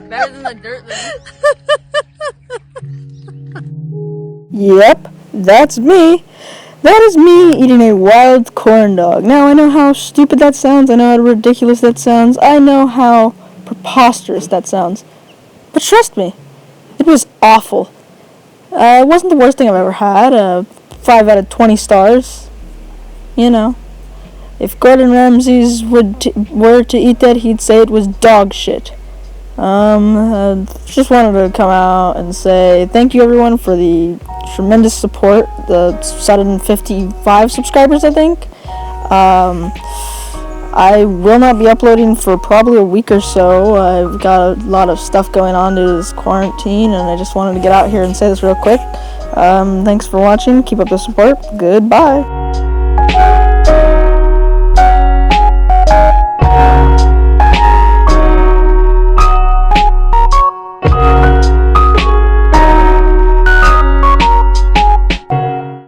Better than the dirt then. Yep, that's me. That is me eating a wild corn dog. Now, I know how stupid that sounds. I know how ridiculous that sounds. I know how preposterous that sounds. But trust me, it was awful. It wasn't the worst thing I've ever had. 5 out of 20 stars. You know. If Gordon Ramsay were to eat that, he'd say it was dog shit. Just wanted to come out and say thank you everyone for the tremendous support. The sudden 55 subscribers, I think. I will not be uploading for probably a week or so. I've got a lot of stuff going on due to this quarantine, and I just wanted to get out here and say this real quick. Thanks for watching. Keep up the support. Goodbye.